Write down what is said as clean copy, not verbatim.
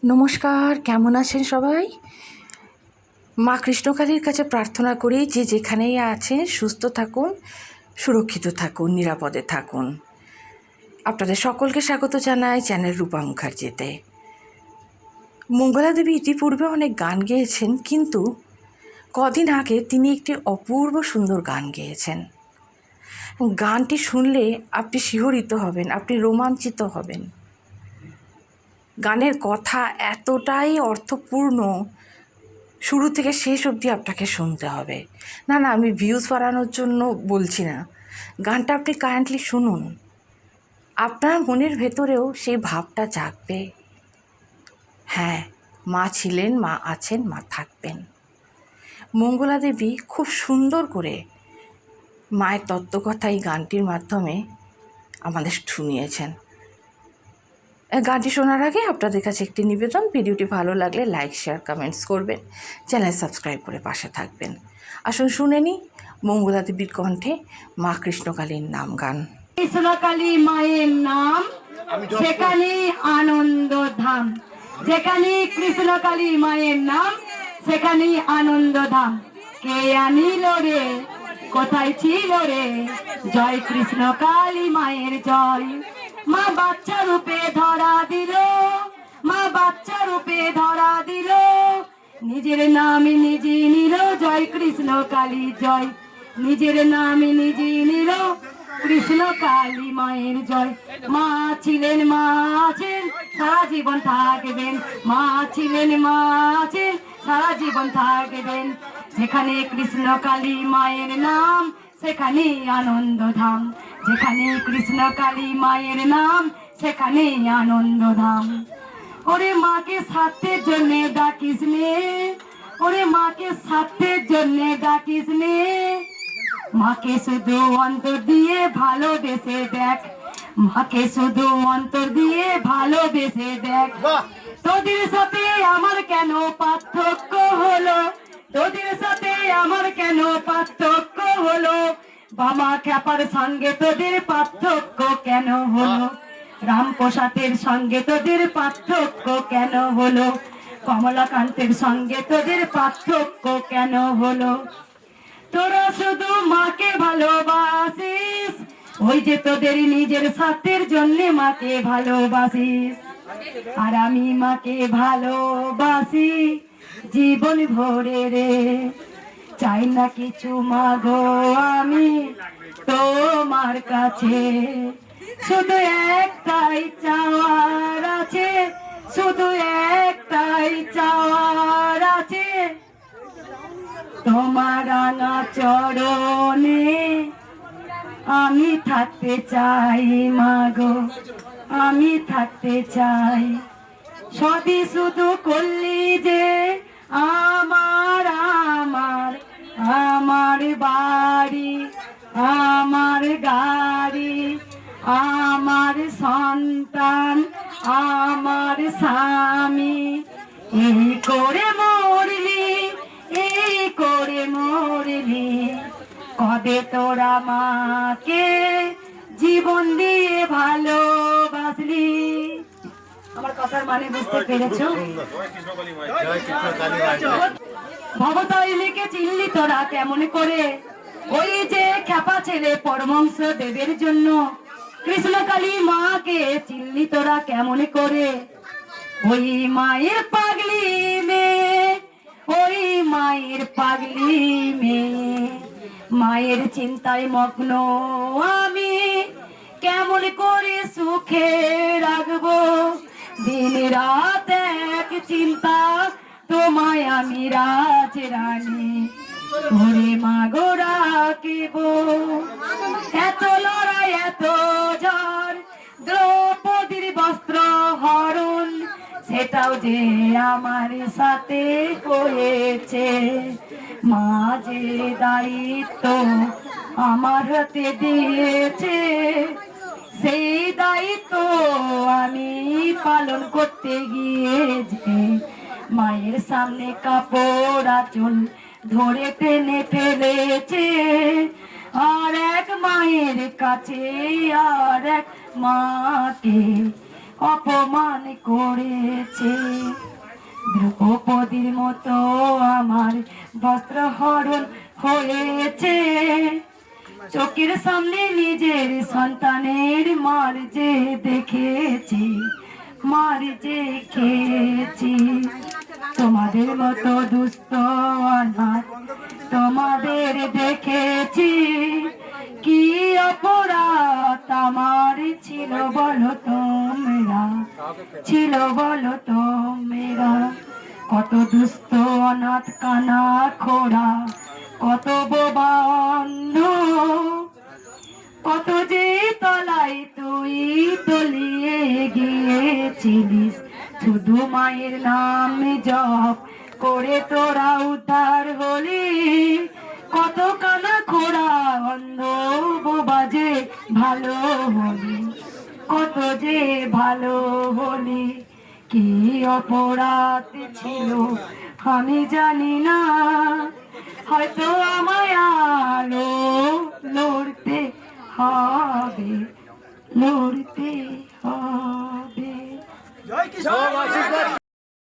নমস্কার, কেমন আছেন সবাই? মা কৃষ্ণকালীর কাছে প্রার্থনা করি যে যেখানেই আছেন সুস্থ থাকুন, সুরক্ষিত থাকুন, নিরাপদে থাকুন। আপনাদের সকলকে স্বাগত জানাই চ্যানেল রূপা মুখার্জিতে। মঙ্গলা দেবী ইতিপূর্বে অনেক গান গেয়েছেন, কিন্তু কদিন আগে তিনি একটি অপূর্ব সুন্দর গান গেয়েছেন। গানটি শুনলে আপনি শিহরিত হবেন, আপনি রোমাঞ্চিত হবেন। গানের কথা এতটাই অর্থপূর্ণ, শুরু থেকে শেষ অবধি আপনাকে শুনতে হবে। না, আমি ভিউজ বাড়ানোর জন্য বলছি না, গানটা আপনি কাইন্ডলি শুনুন, আপনার মনের ভেতরেও সেই ভাবটা জাগবে। হ্যাঁ, মা ছিলেন, মা আছেন, মা থাকবেন। মঙ্গলা দেবী খুব সুন্দর করে মায়ের তত্ত্বকথা এই গানটির মাধ্যমে আমাদের শুনিয়েছেন। গানটি শোনার আগে আপনাদের কাছে একটি নিবেদন, ভিডিওটি ভালো লাগলে লাইক, শেয়ার, কমেন্টস করবেন, চ্যানেল সাবস্ক্রাইব করে পাশে থাকবেন। আসুন শুনে নিই মঙ্গলা দেবীর কণ্ঠে মা কৃষ্ণকালীর নাম গান। কৃষ্ণকালী মায়ের নাম, সেখানে আনন্দ ধাম। যেখানে কৃষ্ণকালী মায়ের নাম, সেখানে আনন্দ ধাম। কে আনিল রে, কোথায় ছিল রে, জয় কৃষ্ণকালী মায়ের জয়। মা বাচ্চা রূপে ধরা দিল, মা বাচ্চা রূপে ধরা দিল, নিজের নামে নিজে নিল, জয় কৃষ্ণকালী জয়। নিজের নামে নিজে নিল, কৃষ্ণকালী মায়ের জয়। মা ছিলেন, মা আছেন, সারা জীবন থাকবেন। মা ছিলেন, মা আছেন, সারা জীবন থাকবেন। যেখানে কৃষ্ণকালী মায়ের নাম, সেখানে আনন্দ ধাম। যেখানে কৃষ্ণকালী মায়ের নাম, সেখানে আনন্দ ধাম। ওরে মাকে স্বার্থের জন্য ডাকিস নে, ওরে মাকে স্বার্থের জন্য ডাকিস নে, মাকে শুধু অন্তর দিয়ে ভালোবেসে দেখ। মাকে শুধু অন্তর দিয়ে ভালোবেসে দেখ। তোদের সাথে আমার কেন পার্থক্য হলো, তোদের সাথে আমার কেন পার্থক্য হলো, বাবা খ্যাপার সঙ্গে তোদের পার্থক্য কেন হলো, রামপ্রসাদের সঙ্গে তোদের পার্থক্য কেন হলো, কমলাকান্তের সঙ্গে তোদের পার্থক্য কেন হলো। তোরা শুধু মাকে ভালোবাসিস, ওই যে তোদের নিজের স্বার্থের জন্য মাকে ভালোবাসিস। আর আমি মাকে ভালোবাসি জীবন ভরে রে, চাই না কিছু মাগো আমি তোমার কাছে। শুধু একটাই চাওয়ার আছে, শুধু একটাই চাওয়ার আছে, তোমার আনা চরণে আমি থাকতে চাই মাগো, আমি থাকতে চাই। সবই শুধু করলি যে আমার, আমার, আমার বাড়ি, আমার গাড়ি, আমার সন্তান, আমার স্বামী, এই করে মরলি, এই করে মরলি, কবে তোরা মাকে জীবন দিয়ে ভালোবাসলি। আমার কথার মানে বুঝতে পেরেছো? ভবতারিণীকে চিনলি তোরা কেমন করে, ওই যে খ্যাপা ছেলে পরমহংস দেবের জন্য। কৃষ্ণকালী মাকে চিনলি তোরা কেমন করে, ওই মায়ের পাগলি মেয়ে, ওই মায়ের পাগলি মেয়ে। মায়ের চিন্তায় মগ্ন আমি, কেমন করে সুখে রাখবো, দিন রাত এক চিন্তা, তোমায় আমি রাজ রানী ঘরে মাগো রাখিব। এত লড়াই, এত ঝড়, দ্রৌপদীর বস্ত্র হরণ, সেটাও যে আমার সাথে হয়েছে। মা যে দায়িত্ব আমার হাতে দিয়েছে, সেই দায়িত্ব আমি পালন করতে গিয়ে যে মায়ের সামনে কাপড় আঁচল ধরে টেনে ফেলেছে। আর এক মায়ের কাছে আর এক মাকে অপমান করেছে। দ্রৌপদীর মতো আমার বস্ত্র হরণ হয়েছে। চোখের সামনে নিজের সন্তানের মার যে দেখেছি, মার যে খেয়েছি। তোমাদের মতো দুস্থ অনাথ তোমাদের দেখেছি, কি অপরাধ আমার ছিল বলো তোমরা, ছিল বলো তোমরা। কত দুস্থ অনাথ কানা খোড়া, কত বোবা অন্ধ, কত যে তলায় তুই তলিয়ে গিয়েছিলিস। শুধু মায়ের নাম জপ করে তোরা উদ্ধার হলি। কত কানা খোড়া অন্ধ বোবা যে ভালো হলি, কত যে ভালো হলি। কি অপরাধ ছিল আমি জানি না, হয়তো আমায় আলো লড়তে হবে, লড়তে হবে।